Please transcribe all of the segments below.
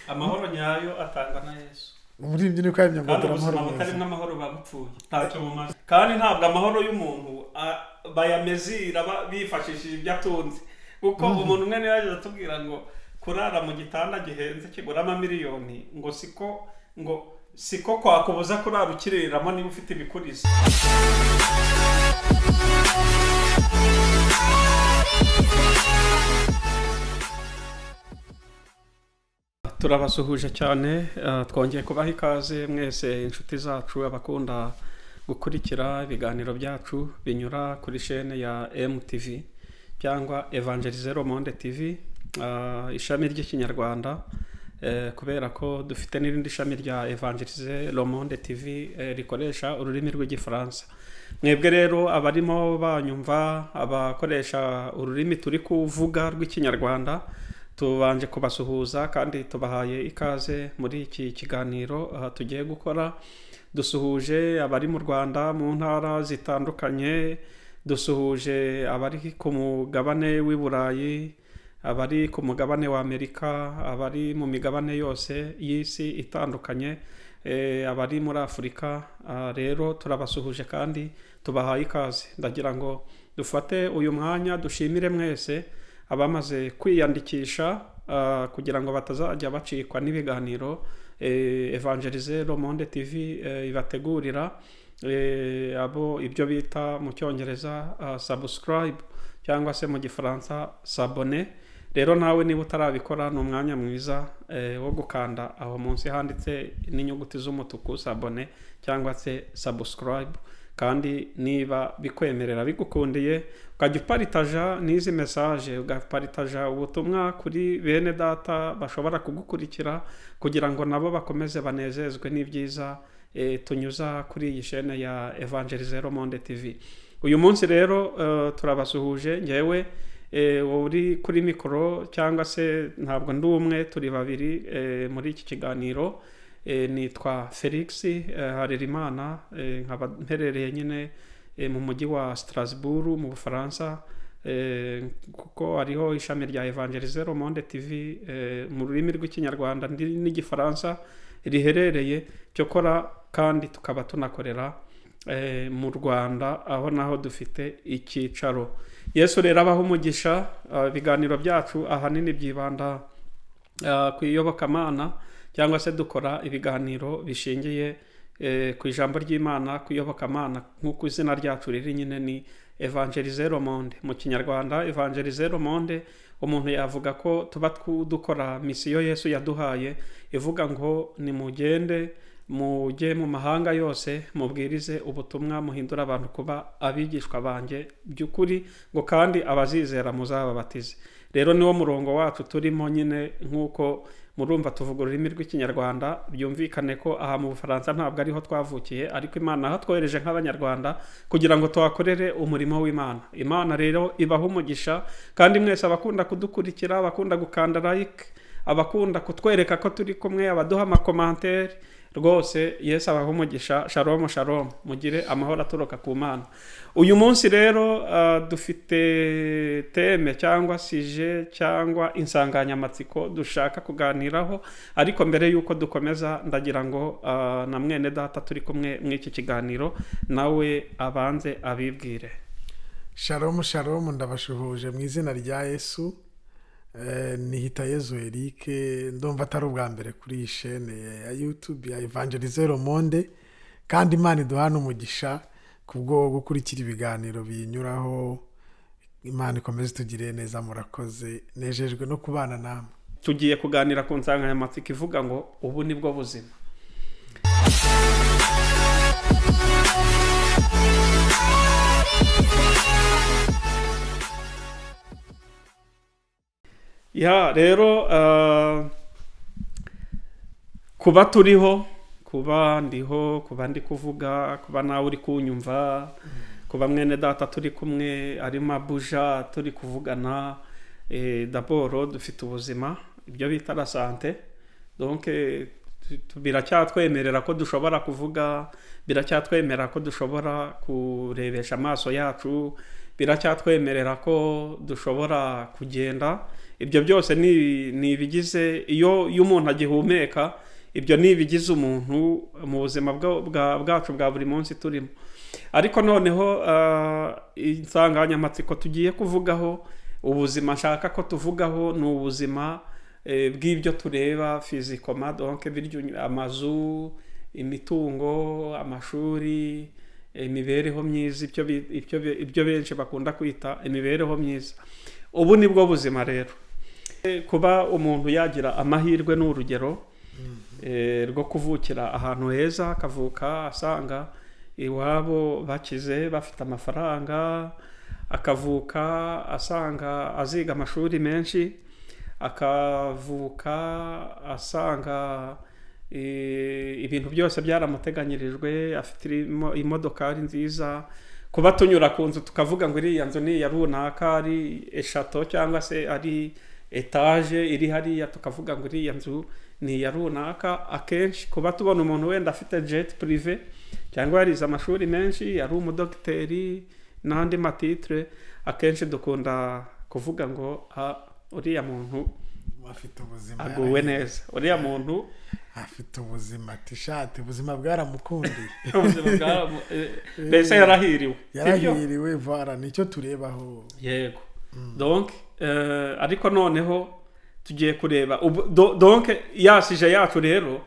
amahoro nyayo atangwa na Yesu. umuririmbyi niko yamye ngo Kandi ubuzima butarimo amahoro babupfuye ntacyo bumaze. Kandi ntabwo amahoro y'umuntu bayamezira bifashishije ibyo atunze, kuko umuntu umwe niyo yaje atubwira ngo kurara mu gitanda gihenze kigura $1,000,000 ngo siko kwakubuza kurara ukiriramo niba ufite ibikuriza. Turabasuhuje cyane, twongeye kubaha ikaze mwese inshuti zacu abakunda gukurikira ibiganiro byacu binyura kuri chaîne ya MTV cyangwa Evangelize Le Monde TV, ishami ry'ikinyarwanda, kubera ko dufite n'irindi shami rya Evangelize Le Monde TV rikoresha ururimi rw'igifaransa. Mwebwe rero abarimo banyumva abakoresha ururimi turi kuvuga rw'ikinyarwanda, tubanje kubasuhuza kandi tubahaye ikaze muri iki kiganiro tugiye gukora. Dusuhuje abari mu Rwanda mu ntara zitandukanye, dusuhuje abari ku mugabane w'i Burayi, abari ku mugabane wa Amerika, abari mu migabane yose y'isi itandukanye, abari muri Afurika. Rero turabasuhuje kandi tubahaye ikaze. Ndagira ngo dufate uyu mwanya dushimire mwese abamaze kwiyandikisha kugira ngo batazajya bacikwa n'ibiganiro Evangelize Le Monde TV ibategurira, abo ibyo bita mu cyongereza subscribe cyangwa se mu gifaransa s'abonner. Rero nawe niba utarabikora ni umwanya mwiza wo gukanda aho munsi handitse n'inyuguti z'umutuku s'abonner cyangwa se subscribe, kandi niba bikwemerera bigukundiye ukajya uparitaja n'izi message, ugaparitaja ubutumwa kuri bene data bashobora kugukurikira kugira ngo nabo bakomeze banezezwe n'ibyiza tunyuza kuri iyi chaîne ya Evangelize Le Monde TV. Uyu munsi rero turabasuhuje, ngewe uri kuri mikoro cyangwa se ntabwo ndi umwe, turi babiri muri iki kiganiro. Nitwa Felix Harerimana, nkaba mperereye nyine mu mujyi wa Strasbourg mu Bufaransa, kuko hariho ishami rya Evangelize Le Monde TV mu rurimi rw'ikinyarwanda n'igifaransa riherereye cyokora, kandi tukaba tunakorera mu Rwanda aho naho dufite icyicaro. Yesu rero abaho umugisha. Ibiganiro byacu ahanini byibanda ku iyobokamana, cyangwa se dukora ibiganiro bishingiye ku ijambo ry'Imana, ku iyobokamana, nk'uko izina ryacu riri nyine ni Evangelize Le Monde. Mu kinyarwanda Evangelize Le Monde, umuntu yavuga ko tuba dukora misiyo Yesu yaduhaye ivuga ngo nimugende mujye mu mahanga yose mubwirize ubutumwa, muhindura abantu kuba abigishwa banjye by'ukuri, ngo kandi abazizera muzababatize. Rero niwo murongo wacu turimo nyine, nk'uko murumva tuvuga ururimi rw'ikinyarwanda. Byumvikane ko aha mu Bufaransa ntabwo ariho twavukiye, ariko Imana aho twohereje nk'abanyarwanda kugira ngo tuhakorere umurimo w'Imana. Imana rero ibaho umugisha, kandi mwese abakunda kudukurikira, abakunda gukanda like, abakunda kutwereka ko turi kumwe, abaduha amakomantere, rwose Yesu abaho umugisha. Shalom shalom, mugire amahoro aturuka ku Mana. Uyu munsi rero dufite teme cyangwa sije cyangwa insanganyamatsiko dushaka kuganiraho, ariko mbere yuko dukomeza ndagira ngo na mwene data turi kumwe mw'iki kiganiro nawe abanze abibwire. Shalom shalom, ndabashuhuje mu izina rya Yesu. Nihita Yezu Eric, ndumva atari ubwa mbere kuri iyi chaîne ya YouTube ya Evangelize Le Monde, kandi Imana iduhana umugisha kubwo gukurikira ibiganiro binyuraho. Imana ikomeze tugire neza, murakoze, nejejwe no kubana namwe. Tugiye kuganira ku nsanganyamatsiko ivuga ngo ubu nibwo buzima. Ya rero kuba turiho, kuba ndiho, kuba ndi kuvuga, kuba nawe uri kunyumva, kuba mwene data turi kumwe ari mabuja turi kuvugana, d'abord dufite ubuzima, ibyo bita la santé. Donc biracyatwemerera ko dushobora kuvuga, biracyatwemerera ko dushobora kurebesha amaso yacu, biracyatwemerera ko dushobora kugenda. Ibyo byose ni ibigize iyo umuntu agihumeka, ibyo ni ibigize umuntu mu buzima bwacu bwa buri munsi turimo. Ariko noneho insanganyamatsiko tugiye kuvugaho, ubuzima nshaka ko tuvugaho ni ubuzima bw'ibyo tureba fizikoma, donc amazu, imitungo, amashuri, imibereho myiza, ibyo benshi bakunda kwita imibereho myiza. Ubu nibwo buzima rero. Kuba umuntu yagira amahirwe n'urugero rwo kuvukira ahantu heza, akavuka asanga iwabo bakize bafite amafaranga, akavuka asanga aziga amashuri menshi, akavuka asanga ibintu byose byaramuteganyirijwe, afite imodokari nziza. Kuba tunyura ku nzu tukavuga ngo iriya nzu ni iya runaka, ari eshatu cyangwa se ari etaje iri hariya, tukavuga ngo iriya nzu ni iya runaka. Akenshi kuba tubona umuntu wenda afite jet privé cyangwa yarize amashuri menshi, ari umudogiteri n'andi matitre, akenshi dukunda kuvuga ngo uriya muntu afite ubuzima, aguwe neza, uriya muntu afite ubuzima, tishati ubuzima bwaramukundiye, ubuzima mbese yarahiriwe vara, nicyo turebaho. Yego. Donc ariko noneho tugiye kureba donc yasije yacu rero,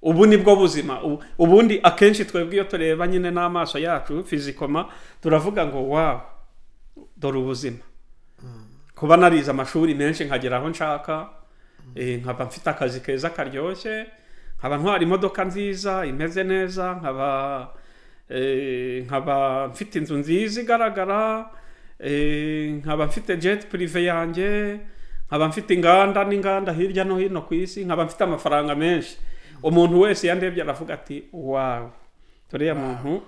ubu nibwo buzima. Ubundi akenshi twebwe iyo tureba nyine n'amaso yacu fizikoma, turavuga ngo wow, dore ubuzima. Kuba narize amashuri menshi nkagera aho nshaka, nkaba mfite akazi keza karyoshye, nkaba ntwara imodoka nziza imeze neza, nkaba mfite inzu nziza igaragara, nkaba mfite jet privé yanjye, nkaba mfite n'inganda hirya no hino ku isi, nkaba mfite amafaranga menshi. Umuntu wese yandebye aravuga ati wow, uriya muntu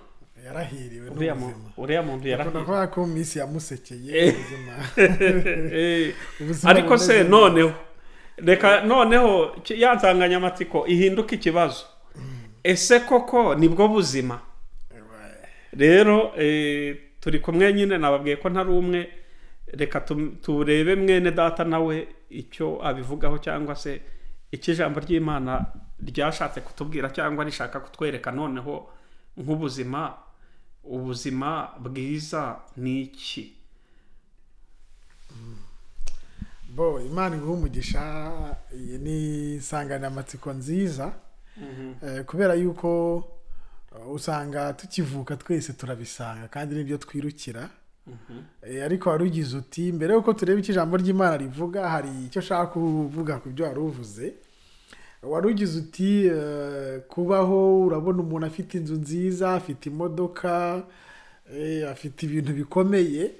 yarahiriwe uriya muntu yarahiriwe. Ndavuga ko misi yamusekeye ubuzima. Ariko se noneho reka noneho yansanganyamatsiko ihinduka ikibazo. Ese koko nibwo buzima? Rero turi kumwe nyine, nababwiye ko ntari umwe. Reka turebe mwene data nawe icyo abivugaho, cyangwa se icyo ijambo ry'Imana ryashatse kutubwira cyangwa rishaka kutwereka noneho nk'ubuzima. Ubuzima bwiza ni iki? Imana iguha umugisha. Iyi ni insanganyamatsiko nziza, kubera yuko usanga tukivuka twese turabisanga kandi nibyo twirukira. Ariko wari ugize uti mbere yuko tureba icyo ijambo ry'Imana rivuga, hari icyo ushaka kuvuga ku byo wari uvuze. Wari ugize uti kubaho urabona umuntu afite inzu nziza, afite imodoka, afite ibintu bikomeye.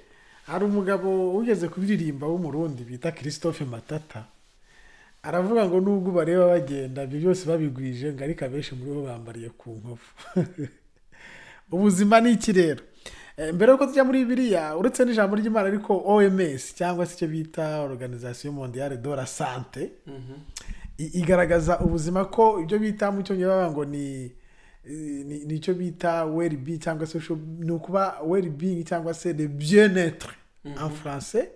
Hari umugabo ugeze kubiririmba w'umurundi bita Christophe Matata, aravuga ngo nubwo bareba bagenda ibyo byose babigwije, ngo ariko abenshi muri bo bambariye ku nkovu. Ubuzima ni iki rero? Mbere yuko tujya muri Bibiliya, uretse n'ijambo ry'Imana, ariko OMS cyangwa se icyo bita Organisation Mondiale de la Santé igaragaza ubuzima ko ibyo bita mu cyongereza ngo ni icyo bita well being, cyangwa se ni ukuba well being cyangwa se le bien-être en français,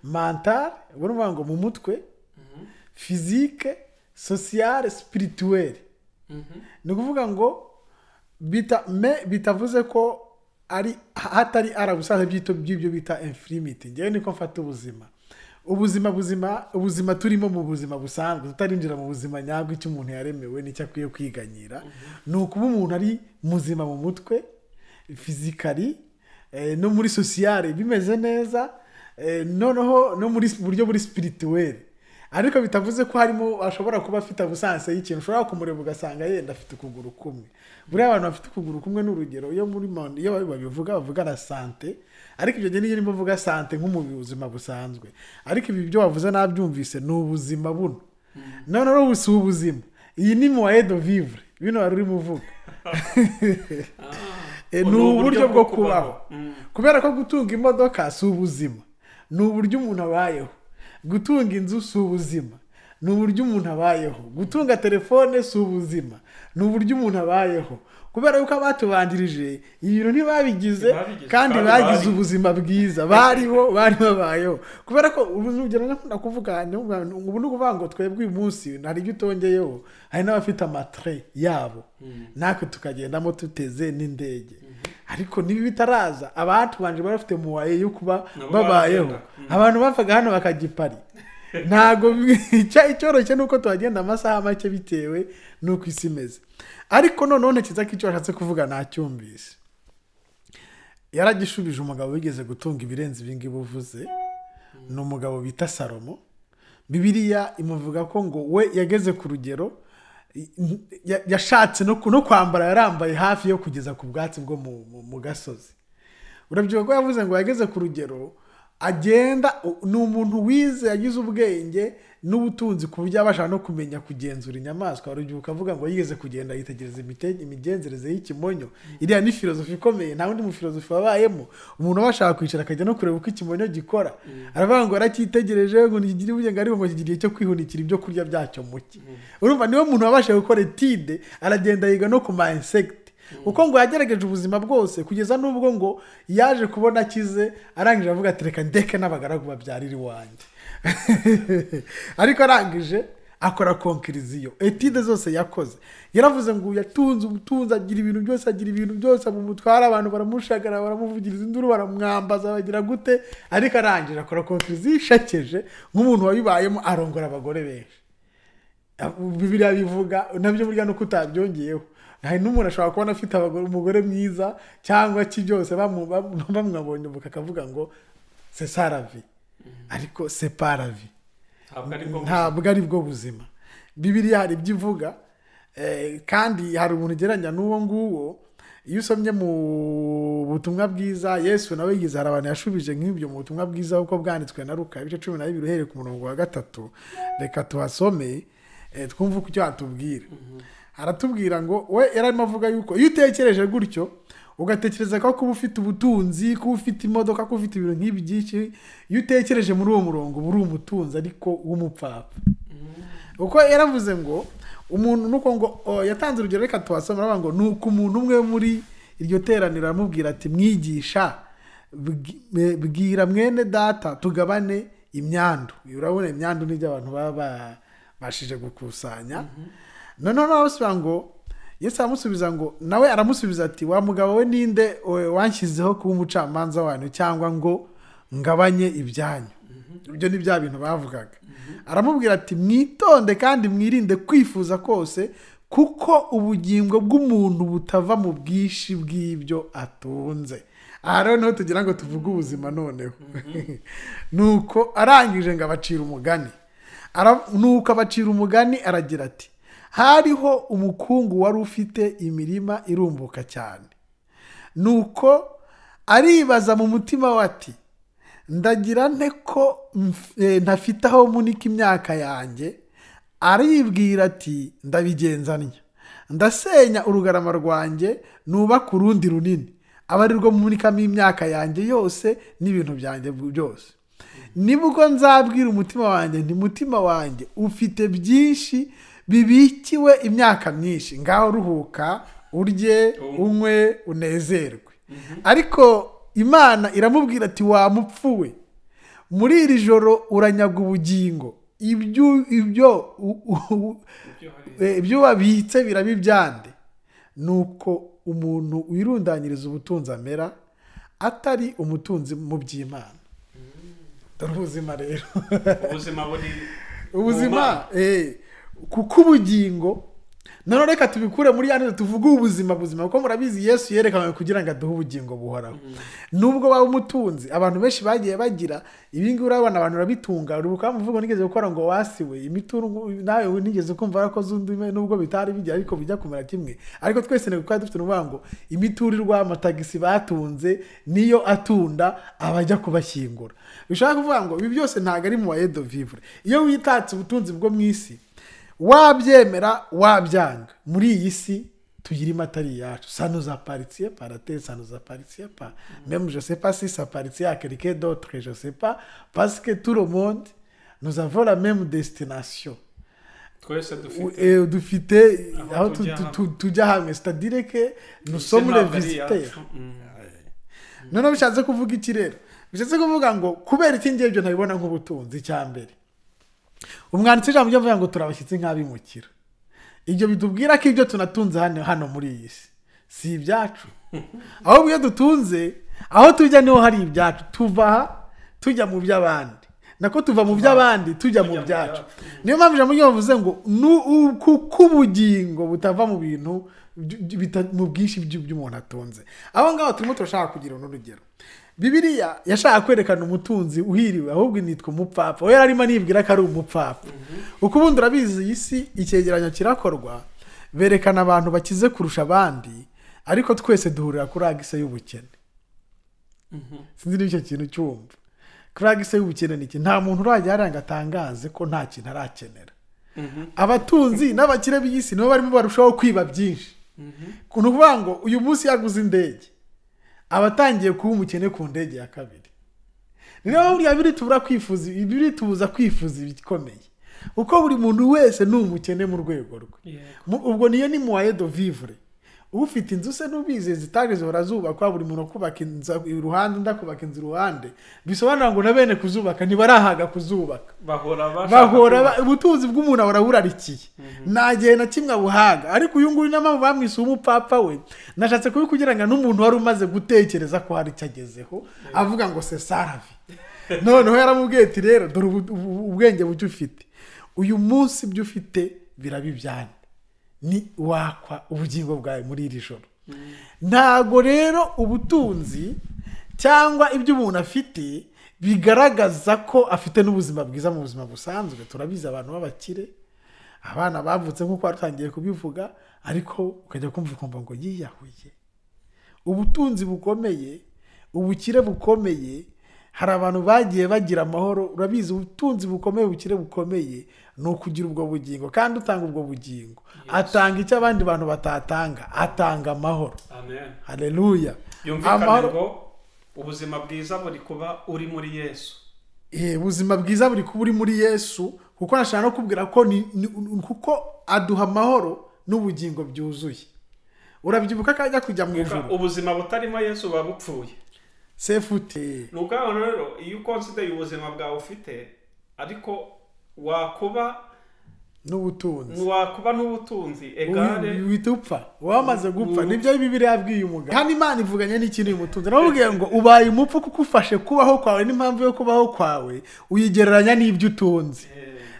mental, urumva ngo mu mutwe, physique, social, spirituel. Ni ukuvuga ngo bitavuze ko hatari arabusaza by'ibyo bita infirmity. Ngewe niko mfata ubuzima. Ubuzima turimo mu buzima busanzwe, tutarinjira mu buzima nyabwo icyo umuntu yaremewe n'icyo akwiye kwiganyira, ni ukuba umuntu ari muzima mu mutwe, physically, no muri sociale bimeze neza, noneho no muri buryo buri spirituel. Ariko bitavuze ko harimo ashobora kuba afite abusanse y'ikintu. Ushobora kumureba ugasanga yenda afite ukuguru kumwe. Buriya abantu bafite ukuguru kumwe n'urugero, iyo muri monde iyo bavuga na santé, ariko ibyo nyine niyo mvuga santé nk'umubuzima busanzwe. Ariko ibi byo wavuze nabyumvise ni ubuzima buno. Noneho ubu si ubuzima. Iyi ni moyen de vivre. Bino wari uri muvuga. Ni uburyo bwo kubaho. Kubera ko gutunga imodoka si ubuzima. Ni uburyo umuntu abayeho. Gutunga inzu si ubuzima. ni uburyo umuntu abayeho. Gutunga telefone si ubuzima, ni uburyo umuntu abayeho. Kubera yuko abatubandirije ibintu ntibabigize kandi bagize ubuzima bwiza, bari babayeho. Kubera ko urugero nakunda kuvuga ubu ni ukuvuga ngo twebwe uyu munsi hari ibyo utongeyeho, hari n'abafite amatre yabo natwe tukagendamo tuteze n'indege. Ariko niba bitaraza abatubanje barafite muwaye yo kuba babayeho. Abantu bapfaga hano bakagipari. Ntago icyoroshye nuko tuhagenda amasaha make bitewe nuko isi imeze. Ariko none kiza ko icyo ashatse kuvuga nacyumvise. Yaragishubije umugabo wigeze gutunga ibirenze ibingi buvuze, ni umugabo bita Salomo. Bibiliya imuvuga ko ngo we yageze ku rugero yashatse no kwambara, yarambaye hafi yo kugeza ku bwatsi bwo mu gasozi. Urabyibuka ko yavuze ngo yageze ku rugero agenda, ni umuntu wize yagize ubwenge n'ubutunzi ku buryo abasha no kumenya kugenzura inyamaswa. Urabyibuka avuga ngo yigeze kugenda yitegereza imigenzereze y'ikimonyo. Iriya ni filozofi ikomeye, nta wundi mu filozofi wabayemo. Umuntu abashaka kwicara akajya no kureba uko ikimonyo gikora. Aravuga ngo aracyitegereje ngo nigire ubwenge ariko ngo kigiriye cyo kwihunikira ibyo kurya byacyo muke. Urumva niwe muntu wabasha gukora etide, aragenda yiga no ku ma insect. Uko ngo yagerageje ubuzima bwose kugeza n'ubwo ngo yaje kubona akize, arangije avuga ati reka ndeke n'abagaragu babyarira iwanjye. Ariko arangije akora konkiriziyo, etide zose yakoze. Yaravuze ngo yatunze ubutunzi, agira ibintu byose mu mutwara, abantu baramushagara, baramuvugiriza induru, baramwambaza, bagira gute. Ariko arangije akora konkiriziyo ishakeje nk'umuntu wabibayemo, arongora abagore benshi. Bibiliya bivuga nabyo burya no kutabyongeyeho. Hari n'umuntu ashobora kubona afite umugore mwiza cyangwa ki byose bamwabonye bakavuga ngo c'est ça la vie. Ariko c'est pas la vie. Ntabwo ari bwo buzima. Bibiliya hari ibyo ivuga, kandi hari umuntu ugereranya n'uwo nguwo. Iyo usomye mu butumwa bwiza, Yesu nawe yigize, hari abantu yashubije nk'ibyo mu butumwa bwiza uko bwanditswe na Luka ibice 12 uhereye ku murongo wa 3. Reka tuhasome twumve uko icyo atubwira. Aratubwira ngo we yararimo avuga yuko iyo utekereje gutyo ugatekereza ko kuba ufite ubutunzi, kuba ufite imodoka, kuba ufite ibintu nk'ibi byinshi, iyo utekereje muri uwo murongo buri umutunzi ariko w'umupfapfa. Uko yaravuze ngo umuntu nuko ngo yatanze urugero, reka tuhasome. Aravuga ngo nuko umuntu umwe muri iryo teraniro aramubwira ati mwigisha, bwira mwene data tugabane imyandu. Urabona imyandu n'ibyo abantu baba bashije gukusanya. Noneho abasubira ngo Yesu aramusubiza ngo, nawe aramusubiza ati wa mugabo we ninde wanshyizeho kuba umucamanza wanyu cyangwa ngo ngabanye ibyanyu? Ibyo ni bya bintu bavugaga. Aramubwira ati mwitonde kandi mwirinde kwifuza kose, kuko ubugingo bw'umuntu butava mu bwishi bw'ibyo atunze. Aha rero niho tugira ngo tuvuge ubuzima noneho. Nuko arangije ngo abacira umugani. Nuko abacira umugani aragira ati hariho umukungu wari ufite imirima irumbuka cyane. Nuko aribaza mu mutima we ati ndagira nte ko ntafite aho munika imyaka yanjye. Aribwira ati ndabigenza ntya, ndasenya urugarama rwanjye nubaka urundi runini, aba ari rwo munikamo imyaka yanjye yose n'ibintu byanjye byose. Nibwo nzabwira umutima wanjye nti mutima wanjye ufite byinshi bibikiwe imyaka myinshi, ngaho ruhuka urye unywe unezerwe. Ariko Imana iramubwira ati wa mupfuwe, muri iri joro uranyaga ubugingo, ibyo wabitse birabibyande. Nuko umuntu wirundanyiriza ubutunzi amera, atari umutunzi mu by'Imana. Dore ubuzima rero. Ubuzima kuko ubugingo, none reka tubikure muri yandi tuvuge ubuzima kuko murabizi Yesu yerekanye kugira ngo aduhe ubugingo buhoraho. Nubwo baba umutunzi, abantu benshi bagiye bagira ibingi, urabona abantu rabitunga, urubuka muvugo nigeze gukora ngo wasiwe imitungo, nawe nigeze kumva ko zundi nubwo bitari bijya ariko bijya kumera kimwe. Ariko twese ne gukora dufite n'ubango imiturirwa amatagisi batunze niyo atunda abajya kubashyingura. Bishaka kuvuga ngo ibi byose ntago ari mu wa de vivre. Iyo witatse ubutunzi bwo mwisi, wabyemera wabyanga, muri iyi si tuyirimo atari yacu. Ça nous appartient par la terre, ça nous appartient pas. Même je sais pas si ça appartient à quelqu'un d'autre, je sais pas, parce que tout le monde nous avons la même destination. twese dufite aho tujya hamwe c'est-à-dire que nous sommes les visiteurs. None bishatse kuvuga iki rero? Bishatse kuvuga ngo kubera iki ngiye byo ntabibona nk'ubutunzi cyambere. Umwanditsi ijambo ryavuga ngo turabashyitsi nk'abimukira. Ibyo bitubwira ko ibyo tunatunze hano muri iyi si ibyacu. Aho byo dutunze, aho tujya niho hari ibyacu. Tuva tujya mu by'abandi. Nako tuva mu by'abandi tujya mu byacu. Niyo mpamvu ijambo ryavuze ngo kubugingo butava mu bintu mu bwinshi by'umuntu atunze. Aho ngaho turimo turashaka kugira n'urugero. Bibiliya yashaka kwerekana umutunzi uhiriwe ahubwo nitwa umupfapfa. We yararimo nibwira ko ari umupfapfa. Uko ubundi urabizi isi icyegeranyo kirakorwa berekana abantu bakize kurusha abandi ariko twese duhurira kuri agise y'ubukene. Sinzi n'icyo kintu cyumva. Kuri agise y'ubukene niki nta muntu urajya yaranga atangaze ko nta kintu arakenera. Abatunzi n'abakire b'isi nibo barimo barushaho kwiba byinshi. Kuntu kuvuga ngo uyu munsi yaguze indege abatangiye kuba umukene ku ndege ya kabiri. Niyo buri abiri tubura kwifuza ibiri tubuza kwifuza ibikomeye. Uko buri muntu wese ni umukene mu rwego rwe. Ubwo niyo ni moyen de vivre. Ufite inzu se nubize zitageze barazubakwa buri muntu kubaka inzu iruhande ndakubaka inzu iruhande. Bisobanura ngo nabene kuzubaka ntibarahaga kuzubaka. Bahora ubutunzi bw'umuntu aburarikiye. Nagiye na kimwe buhaga ariko uyu nguyu n'amama bamwise umupapa we. Nashatse kubikugira ngo n'umuntu wari umaze gutekereza ko hari cyagezeho avuga ngo se saravi. Noneho yaramubwiye ati rero dore ubwenge bucyo ufite. Uyu munsi byo ufite birabibyana. Ni wakwa ubugingo bwawe muri iri joro. Ntago rero ubutunzi cyangwa ibyo umuntu afite bigaragaza ko afite n'ubuzima bwiza mu buzima busanzwe. Turabiza abantu b'abakire abana bavutse nk'uko watangiye kubivuga ariko ukajya kumva ngo yiyahuye. Ubutunzi bukomeye, ubukire bukomeye, hari abantu bagiye bagira amahoro. Urabizi ubutunzi bukomeye, ubukire bukomeye no kugira ubwo bugingo kandi utanga ubwo bugingo. Atanga icyo abandi bantu batatanga, atanga amahoro. Amen. Haleluya. Yumvikane ngo ubuzima bwiza buri kuba uri muri Yesu. Ubuzima bwiza buri kuba uri muri Yesu kuko nashaka no kubwira ko kuko aduha amahoro n'ubugingo byuzuye. Urabyibuka kajya kujya mu ijuru. Ubuzima butarimo Yesu babupfuye. Sefute. Nuko rero iyo consider ubuzima bwawe ufite ariko wakuba n'ubutunzi egare witupfa wamaze gupfa nibyo Bibiliya yabwiye umugabo. Kandi Imana ivuganye n'ikintu y'umutunzi. Navugiye ngo ubaye umupfu kuko ufashe kubaho kwawe n'impamvu yo kubaho kwawe uyigereranya n'ibyo utunze.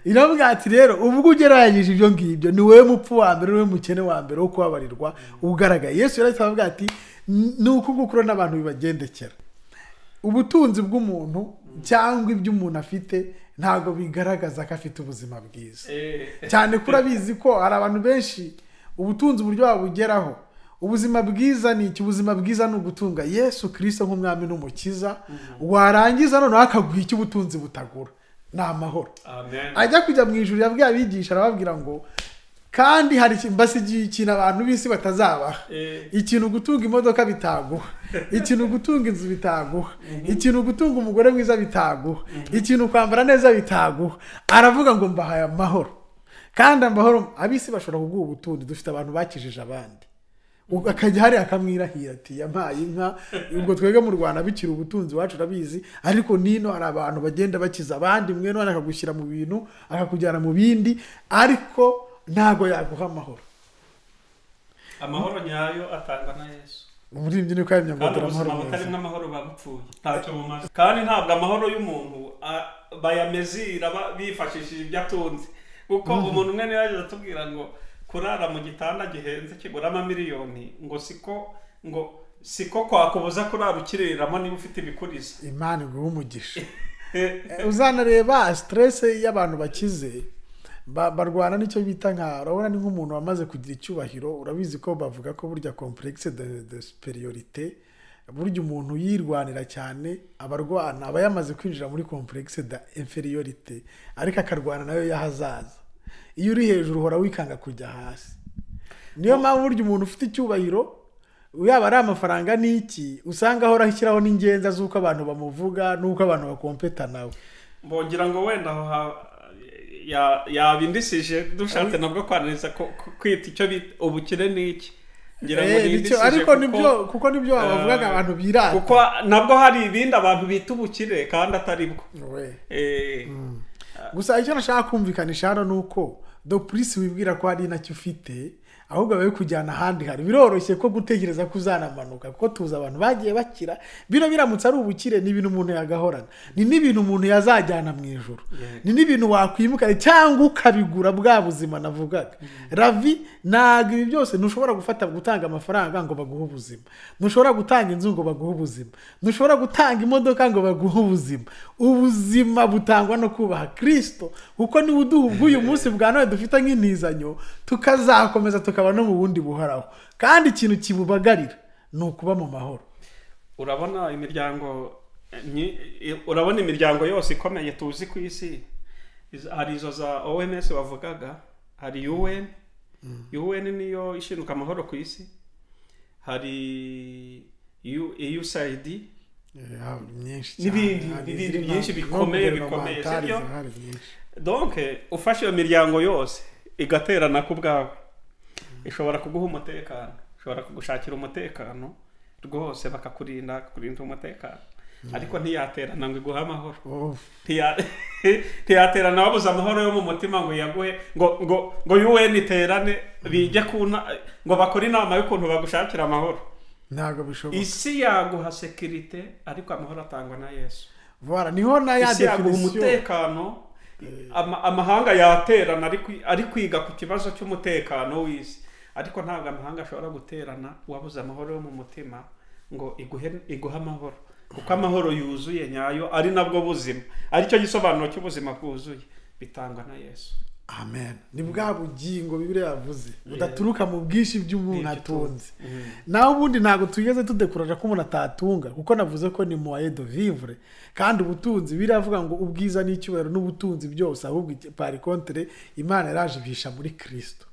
Iravuga ati rero ubwo ugereranyije ibyo ngibyo ni wewe mupfu wa mbere, wewe mukene wa mbere wo kubabarirwa ugaragaye. Yesu yaravuga ati nuko gukura n'abantu bibagendekera. Ubutunzi bw'umuntu cyangwa ibyo umuntu afite ntago bigaragaza ko afite ubuzima bwiza. Cyane kurabizi ko hari abantu benshi ubutunzi uburyo babugeraho. Ubuzima bwiza ni iki? Ubuzima bwiza ni ugutunga Yesu Kristo nk'umwami n'umukiza. Warangiza none akaguha icyo ubutunzi butagura. Ni amahoro. Amen. Ajya kujya mu ijuru yabwiye abigisha arababwira ngo kandi hari mbasigiye ikintu abantu b'isi batazabaha. Ikintu gutunga imodoka bitaguha, ikintu gutunga inzu bitaguha, ikintu gutunga umugore mwiza bitaguha, ikintu kwambara neza bitaguha. Aravuga ngo mbahaye amahoro. Kandi amahoro abisi bashobora kuguha ubutunzi. Dufite abantu bakijije abandi. Akajya hari akamwirahira ati yampaye inka. Ubwo twege mu Rwanda bikira ubutunzi wacu urabizi ariko nino hari abantu bagenda bakiza abandi mwe none akagushyira mu bintu akakujyana mu bindi ariko ntago yaguha amahoro. Amahoro nyayo atangwa na Yesu. Muri ibyo ni kwamya ngo amahoro butarimo amahoro babupfuye ntacyo mumaze. Kandi ntabwo amahoro y'umuntu bayamezira bifashishije ibyo atunze kuko umuntu umwe niyo yaje atubwira ngo kurara mu gitanda gihenze kigura $1,000,000 ngo siko kwakubuza kurara ukiriramo niba ufite ibikuriza. Imana iguha umugisha. Uzanareba stress y'abantu bakize barwana nicyo bita nka urabona ni nk'umuntu wamaze kugira icyubahiro. Urabizi ko bavuga ko burya complexe de superiorité burya umuntu yirwanira cyane abarwana aba yamaze kwinjira muri complexe de inferiorité ariko akarwana nayo yahazaza. Iyo uri hejuru uhora wikanga kujya hasi. Niyo mpamvu burya umuntu ufite icyubahiro yaba ari amafaranga n'iki usanga ahora ashyiraho n'ingenza z'uko abantu bamuvuga n'uko abantu bakompeta nawe. Mbongira ngo wenda yabindisije dushatse nabwo kwaniriza kwita icyo ubukire n'iki ngira ngo nicyo ariko nibyo kuko nibyo bavugaga abantu birata kuko nabwo hari ibindi abantu bita ubukire kandi atari bwo gusa icyo nashaka kumvikanisha hano ni uko do purisi wibwira ko hari nacyo ufite ahubwo babe kujyana ahandi hari biroroshye ko gutekereza ko uzanamanuka kuko tuzi abantu bagiye bakira biramutse ari ubukire ni ibintu umuntu yagahorana ni n'ibintu umuntu yazajyana mu ijoro ni n'ibintu wakwimuka cyangwa ukabigura bwa buzima navugaga ravi ntabwo ibi byose ntushobora gutanga amafaranga ngo baguhe ubuzima ntushobora gutanga inzu ngo baguhe ubuzima ntushobora gutanga imodoka ngo baguhe ubuzima butangwa no kubaha Kristo kuko niwe uduha ubw'uyu munsi bwa none dufite nk'intizanyo tukazakomeza tukaba no mu bundi buhoraho kandi ikintu kibubagarira ni ukuba mu mahoro. Urabona imiryango yose ikomeye tuzi ku isi hari izo za OMS bavugaga hari UN niyo ishinzwe amahoro ku isi hari USAID n'ibindi byinshi bikomeye sibyo donc ufashe iyo miryango yose igaterana ku bwawe ishobora kuguha umutekano ishobora kugushakira umutekano rwose bakakurinda umutekano ariko ntiyaterana ngo iguhe amahoro ntiyaterana wabuze amahoro yo mu mutima ngo yaguhe ngo UN iterane bijye ngo bakore inama y'ukuntu bagushakira amahoro ntabwo bishoboka. Isi yaguha sekirite ariko amahoro atangwa na Yesu. Voilà niho na ya definition umutekano amahanga yaterana ari kwiga ku kibazo cy'umutekano w'isi ariko ntabwo amahanga ashobora guterana wabuze amahoro yo mu mutima ngo iguhe amahoro kuko amahoro yuzuye nyayo ari nabwo buzima aricyo gisobanuro cy'ubuzima bwuzuye bitangwa na Yesu. Amen. Ni bwa bugingo Bibiliya yavuze budaturuka mu bwishi by'umuntu atunze. Naho ubundi ntago tugeze tudekuraje ko umuntu atatunga kuko navuze ko ni moyen de vivre kandi ubutunzi biravuga ngo ubwiza n'icyubahiro n'ubutunzi byose ahubwo par contre Imana yarajibisha muri Kristo.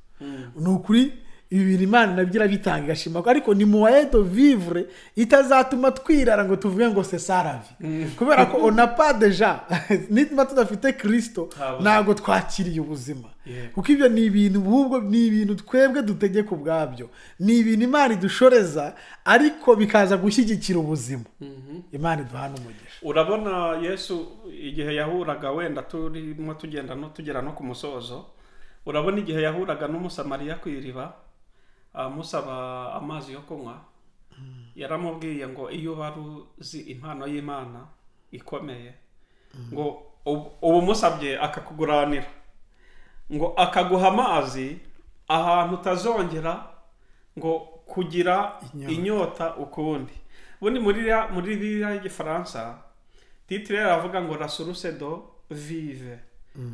Nukuri ibi bintu Imana nabyira bitanga igashima ariko ni moyen de vivre itazatuma twirara ngo tuvuge ngo c'est ça la vie kubera ko on n'a pas déjà nituma tudafite Kristo nago twakiriye ubuzima kuko ibyo ni ibintu ahubwo ni ibintu twebwe dutegeka ubwabyo ni ibintu Imana idushoreza ariko bikaza gushyigikira ubuzima. Imana iduhana umugisha. Urabona Yesu igihe yahuraga wenda turimo tugera no ku musozo urabona igihe yahuraga n'umusamariya ku iriba amusaba amazi yo kunywa yaramubwiye ngo iyo baruzi impano y'Imana ikomeye ngo ubu musabye akakuguranira ngo akaguha amazi ahantu utazongera ngo kugira inyota ukundi. Bundi muri Bibiliya y'Igifaransa titre yaravuga ngo la source d'eau vive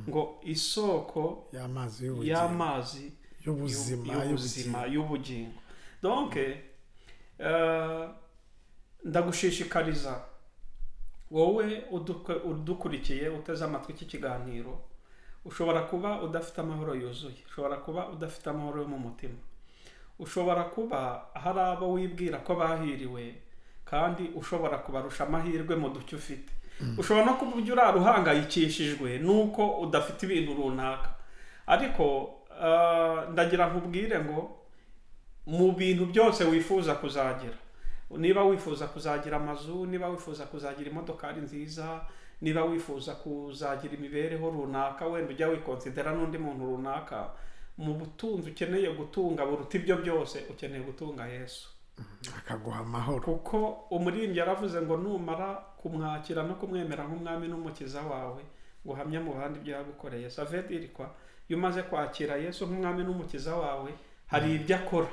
ngo isoko y'amazi y'ubuzima y'ubugingo. Donc ndagushishikariza wowe udukurikiye uteze amatwi iki kiganiro ushobora kuba udafite amahoro yuzuye ushobora kuba udafite amahoro yo mu mutima ushobora kuba hari abo wibwira ko bahiriwe kandi ushobora kubarusha amahirwe mu duce ufite ushobora no kuba uraruhangayikishijwe nuko udafite ibintu runaka ariko ndagira nkubwire ngo mu bintu byose wifuza kuzagira niba wifuza kuzagira amazu niba wifuza kuzagira imodokari nziza niba wifuza kuzagira imibereho runaka wenda ujya wikonsidera n'undi muntu runaka mu butunzi ukeneye gutunga buruta ibyo byose ukeneye gutunga Yesu akaguha amahoro kuko umuririmbyi yaravuze ngo numara kumwakira no kumwemera nk'umwami n'umukiza wawe ngo uhamye mu bandi ibyo yagukoreye ça veut dire quoi iyo umaze kwakira Yesu nk'umwami n'umukiza wawe hari ibyo akora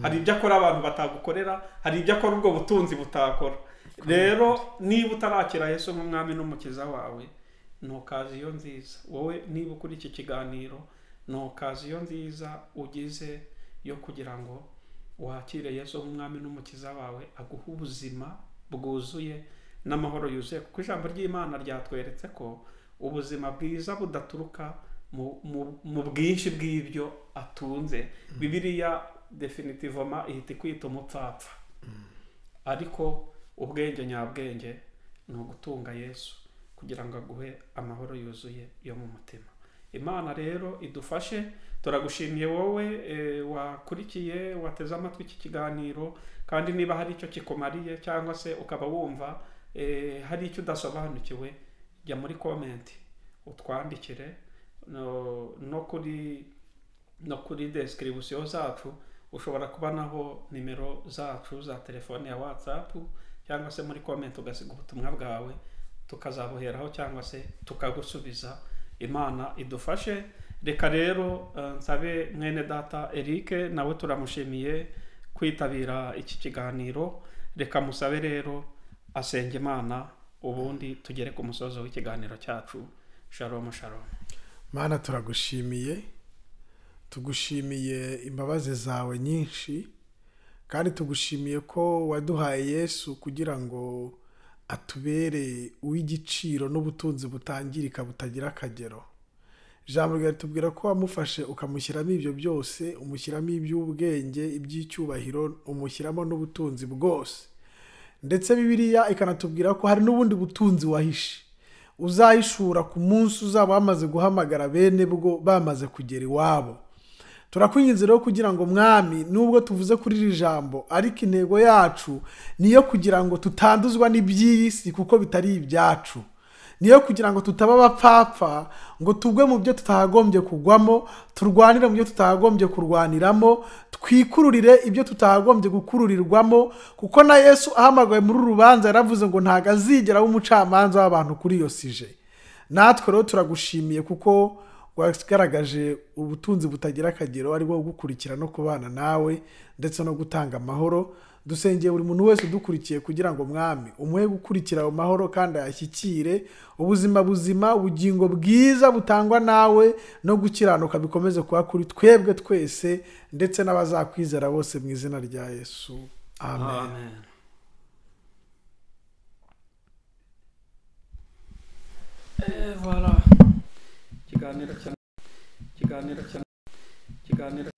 hari ibyo akora abantu batagukorera hari ibyo akora ubwo butunzi butakora rero niba utarakira Yesu nk'umwami n'umukiza wawe no kaziyo nziza wowe niba ukuri iki kiganiro no kaziyo nziza ugize yo kugira ngo wakire Yesu nk'umwami n'umukiza wawe aguha ubuzima bwuzuye n'amahoro yuzuye kuko ijambo ry'Imana ryatweretse ko ubuzima bwiza budaturuka mu bwinshi bw'ibyo atunze. Bibiliya definitivement ihita kwita umupfapfa ariko ubwenge nyabwenge ni ugutunga Yesu kugira ngo aguhe amahoro yuzuye yo mu mutima. Imana rero idufashe. Turagushimiye wowe wakurikiye wateze amatwi iki kiganiro, kandi niba hari icyo kikumariye cyangwa se ukaba wumva hari icyo udasobanukiwe, jya muri comment utwandikire no kuri description zacu ushobora kubanaho nimero zacu za telefone ya WhatsApp, cyangwa se muri comment ugasiga ubutumwa bwawe tukazabuheraho cyangwa se tukagusubiza. Imana idufashe. Reka rero nsabe mwene data Eric, nawe turamushimiye kwitabira iki kiganiro. Reka musabe rero asenge Imana, ubundi tugere ku musozo w'ikiganiro cyacu. Shalom shalom. Mana turagushimiye, tugushimiye imbabazi zawe nyinshi, kandi tugushimiye ko waduhaye Yesu kugira ngo atubere uw'igiciro n'ubutunzi butangirika butagira akagero. Ijambo ryawe tubwira ko wamufashe ukamushyiramo ibyo byose, umushyiramo iby'ubwenge, iby'icyubahiro, umushyiramo n'ubutunzi bwose. Ndetse Bibiliya ikanatubwira ko hari n'ubundi butunzi wahishe uzahishura ku munsi uzaba wamaze guhamagara bene bwo bamaze kugera iwabo. Turakwinginze rero kugira ngo Mwami, nubwo tuvuze kuri iri jambo, ariko intego yacu niyo kugira ngo tutanduzwa n'iby'isi kuko bitari ibyacu, niyo kugira ngo tutaba abapfapfa ngo tugwe mu byo tutagombye kugwamo, turwanire mu byo tutagombye kurwaniramo, twikururire ibyo tutagombye gukururirwamo, kuko na Yesu ahamagaye muri rubanza yaravuze ngo ntago azigera w'umucamanza w'abantu kuri iyo sije. Natwe rero turagushimiye kuko wagaragaje ubutunzi butagira akagero, ari bwo gukurikira no kubana nawe ndetse no gutanga amahoro. Dusengeye buri muntu wese udukurikiye kugira ngo Mwami umuhe gukurikira ayo mahoro kandi ayashyikire, ubuzima buzima, ubugingo bwiza butangwa nawe no gukiranuka bikomeze kuba kuri twebwe twese ndetse n'abazakwizera bose mu izina rya Yesu. Amen. Voilà. Kiganiro